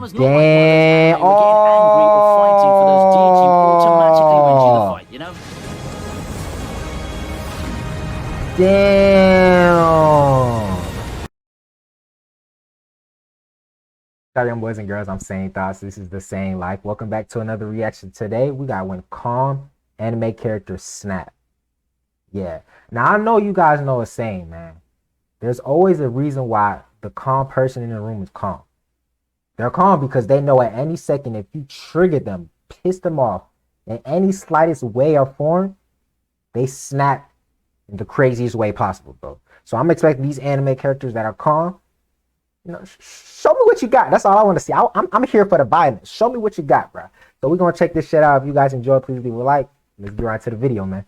was not like one of those anime where getting angry or fighting for those teaching automatically wins you the fight, you know? Damn. Got young boys and girls, I'm Sane Thoughts. This is The Sane Life. Welcome back to another reaction. Today we got when calm anime character snap. Yeah. Now I know you guys know a saying, man. There's always a reason why the calm person in the room is calm. They're calm because they know at any second if you trigger them, piss them off in any slightest way or form, they snap in the craziest way possible, bro. So I'm expecting these anime characters that are calm. You know, show me what you got. That's all I want to see. I'm here for the violence. Show me what you got, bro. So we're going to check this shit out. If you guys enjoy, please leave a like. Let's get right to the video, man.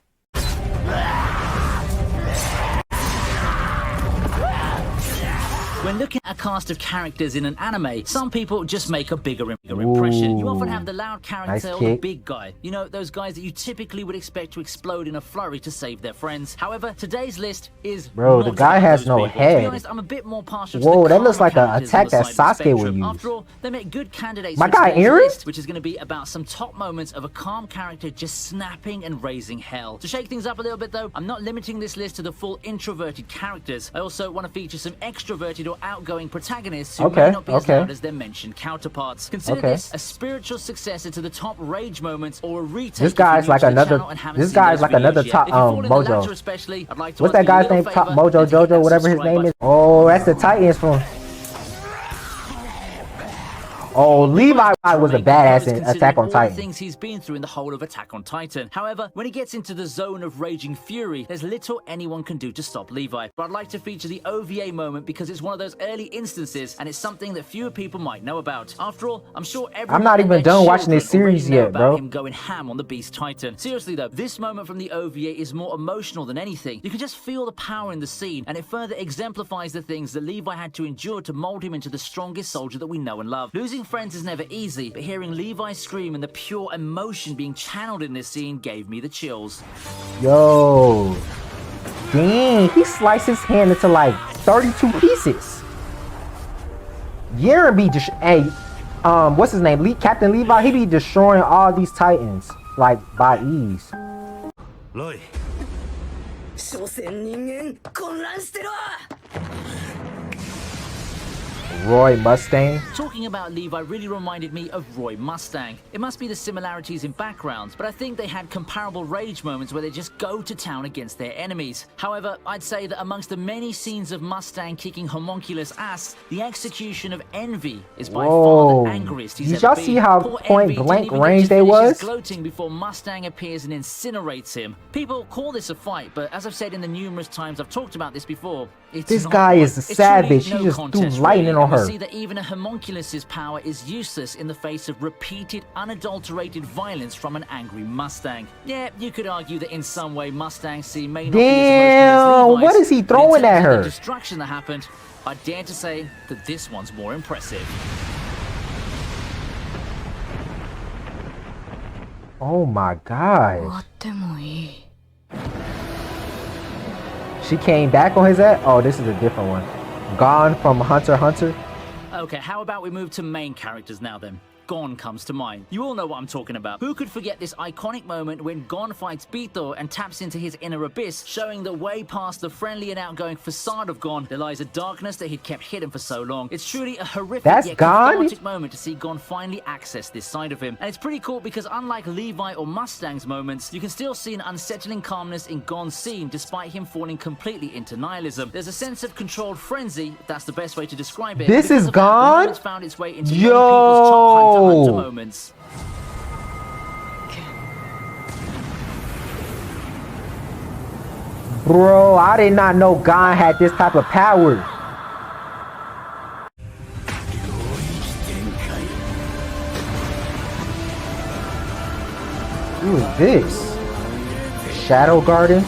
When looking at a cast of characters in an anime, some people just make a bigger impression. You often have the loud character or the big guy. You know, those guys that you typically would expect to explode in a flurry to save their friends. However, today's list is bro, the guy has no head. To be honest, I'm a bit more partial to whoa, that looks like an attack that Sasuke would use. After all, they make good candidates my for guy today's Eren? list, which is going to be about some top moments of a calm character just snapping and raising hell. To shake things up a little bit though, I'm not limiting this list to the full introverted characters. I also want to feature some extroverted or outgoing protagonists who may not be as loud as their mentioned counterparts. Consider this a spiritual successor to the top rage moments or a retake. This guy's like another top Mojo. What's that guy's name? Top Mojo Jojo, whatever his name is. Oh, that's the Titans from. Oh, Levi was a badass in Attack on Titan. Things he's been through in the whole of Attack on Titan. However, when he gets into the zone of raging fury, there's little anyone can do to stop Levi. But I'd like to feature the OVA moment because it's one of those early instances and it's something that fewer people might know about. After all, I'm sure everyone I'm not even done watching this series yet, bro. Him going ham on the Beast Titan. Seriously though, this moment from the OVA is more emotional than anything. You can just feel the power in the scene, and it further exemplifies the things that Levi had to endure to mold him into the strongest soldier that we know and love. Losing friends is never easy, but hearing Levi scream and the pure emotion being channeled in this scene gave me the chills. Yo, dang, he sliced his hand into like 32 pieces. Yeren be just, hey, what's his name? Captain Levi, he be destroying all these Titans like by ease. Roy. Roy Mustang. Talking about Levi really reminded me of Roy Mustang. It must be the similarities in backgrounds, but I think they had comparable rage moments where they just go to town against their enemies. However, I'd say that amongst the many scenes of Mustang kicking Homunculus ass, the execution of Envy is by far the angriest he's ever been. Did y'all see how point blank range they was? Gloating before Mustang appears and incinerates him. People call this a fight, but as I've said in the numerous times I've talked about this before, this guy is a savage. He just threw lightning on her. See that even a homunculus's power is useless in the face of repeated, unadulterated violence from an angry Mustang. Yeah, you could argue that in some way Mustang C may not be as emotional as Levi's. What is he throwing at her? The destruction that happened, I dare to say that this one's more impressive. Oh my God. She came back on his ass? Oh, this is a different one. Gon from Hunter x Hunter. Okay, how about we move to main characters now then? Gon comes to mind. You all know what I'm talking about. Who could forget this iconic moment when Gon fights Beathor and taps into his inner abyss, showing that way past the friendly and outgoing facade of Gon, there lies a darkness that he'd kept hidden for so long. It's truly a horrific yet cathartic moment to see Gon finally access this side of him. And it's pretty cool because unlike Levi or Mustang's moments, you can still see an unsettling calmness in Gon's scene despite him falling completely into nihilism. There's a sense of controlled frenzy, if that's the best way to describe it. This is Gon? It's found its way into many people's top Hunter moments. Bro, I did not know Gon had this type of power. Who is this? Shadow Garden?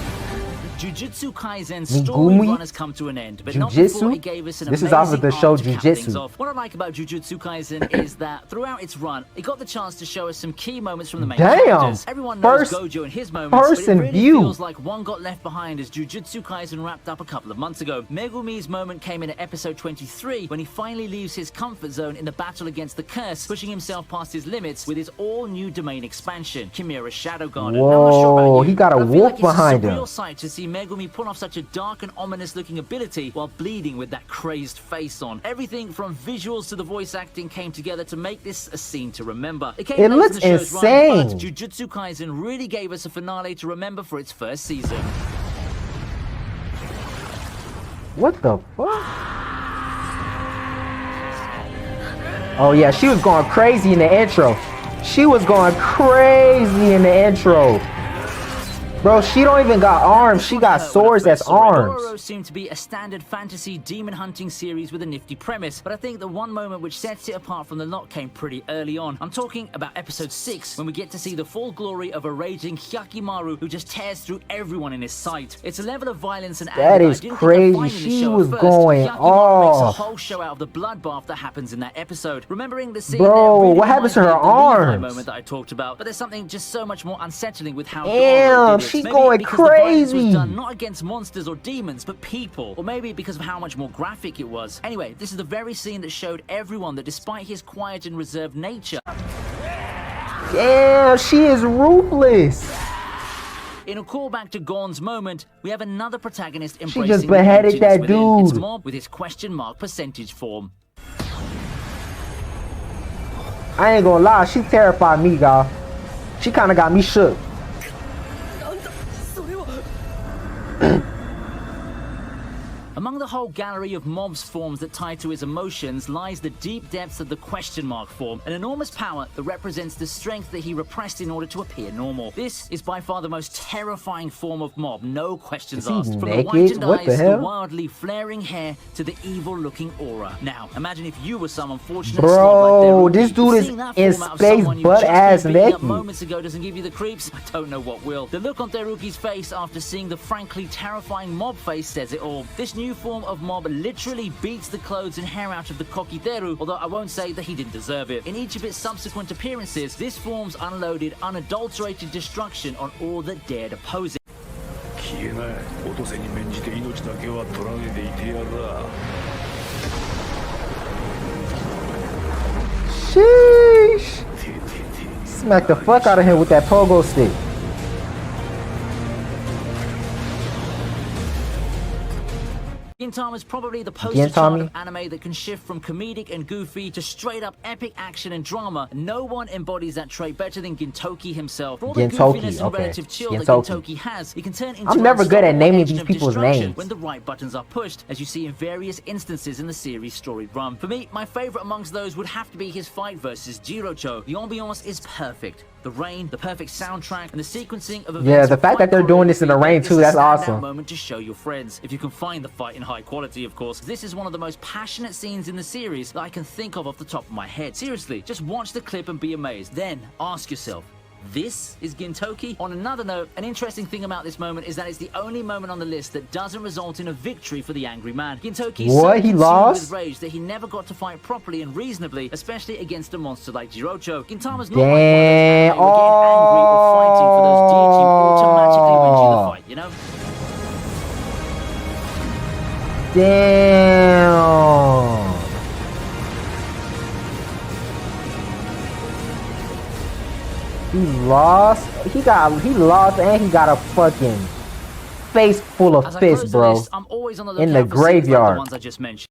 Jujutsu Kaisen's story Megumi? run has come to an end, but not before Jujutsu? it gave us an This is amazing off of the show arc to cap things Jujutsu. off. What I like about Jujutsu Kaisen is that throughout its run, it got the chance to show us some key moments from the main Damn! characters. Everyone knows Gojo and his moments, but it person really view. feels like one got left behind as Jujutsu Kaisen wrapped up a couple of months ago. Megumi's moment came in at episode 23 when he finally leaves his comfort zone in the battle against the curse, pushing himself past his limits with his all-new domain expansion, Chimera Shadow Garden. Whoa, I'm not sure about you, he got a but I feel wolf like behind it's a him. surreal sight to see Megumi pull off such a dark and ominous looking ability while bleeding with that crazed face on. Everything from visuals to the voice acting came together to make this a scene to remember. It came It late looks in the show's run, insane. but Jujutsu Kaisen really gave us a finale to remember for its first season. What the fuck? Oh yeah, she was going crazy in the intro. She was going crazy in the intro. Bro, she don't even got arms. She got swords as arms. Dororo seemed to be a standard fantasy demon hunting series with a nifty premise, but I think the one moment which sets it apart from the lot came pretty early on. I'm talking about episode 6, when we get to see the full glory of a raging Hyakimaru who just tears through everyone in his sight. It's a level of violence and That anger is I didn't crazy. think I'd find in this She show at was first. going Hyakimaru makes a off. whole show out of the bloodbath that happens in that episode. Remembering the scene Bro, there really what happens to reminds me her of the Levi arms? moment that I talked about, but there's something just so much more unsettling with how Damn, Dororo did it. she's Maybe going because the violence was crazy. done not against monsters or demons, but people. Or maybe because of how much more graphic it was. Anyway, this is the very scene that showed everyone that despite his quiet and reserved nature, Damn, she is ruthless. in a callback to Gon's moment, we have another protagonist embracing just the beheaded ancients that within its dude. mob with his question mark percentage form. I ain't gonna lie, she terrified me, y'all. She kind of got me shook. Among the whole gallery of mob's forms that tie to his emotions lies the deep depths of the question mark form, an enormous power that represents the strength that he repressed in order to appear normal. This is by far the most terrifying form of mob, no questions Is he asked. From the naked? whitened What the eyes, hell? the wildly flaring hair, to the evil-looking aura. Now, imagine if you were some unfortunate Bro, slob like this Deruki. dude is Seeing that in form out of space someone you've butt just ass been beating up naked. moments ago doesn't give you the creeps. I don't know what will. The look on Deruki's face after seeing the frankly terrifying mob face says it all. This new form of mob literally beats the clothes and hair out of the Kokiteru, although I won't say that he didn't deserve it. In each of its subsequent appearances, this form's unloaded, unadulterated destruction on all that dared oppose it. 消えない。落とせに免じて命だけは取らねえでいてやら。 Sheesh. Smack the fuck out of him with that pogo stick. Gintama's probably the poster child Gintama? of anime that can shift from comedic and goofy to straight up epic action and drama. No one embodies that trait better than Gintoki himself. For all the Gintoki, goofiness and okay. relative chill that Gintoki. Gintoki has, he can turn into I'm never an good at unstoppable naming engine these of people's destruction names. when the right buttons are pushed, as you see in various instances in the series' storied run. For me, my favorite amongst those would have to be his fight versus Jirocho. The ambiance is perfect. The rain, the perfect soundtrack, and the sequencing of events. Yeah, the fact that they're doing this in the rain too, that's awesome. Moment to show your friends, if you can find the fight in high quality, of course. This is one of the most passionate scenes in the series that I can think of off the top of my head. Seriously, just watch the clip and be amazed. Then ask yourself, this is Gintoki? On another note, an interesting thing about this moment is that it's the only moment on the list that doesn't result in a victory for the angry man. Gintoki is so What? He consumed lost? with rage that he never got to fight properly and reasonably, especially against a monster like Jirocho. Gintama's not like one of those anime where getting angry or fighting for those DQ automatically wins you the fight, you know? Damn. He lost. He lost, and he got a fucking face full of As I fists, close the bro. list, I'm always on the In the lookout for scenes like graveyard. the ones I just mentioned.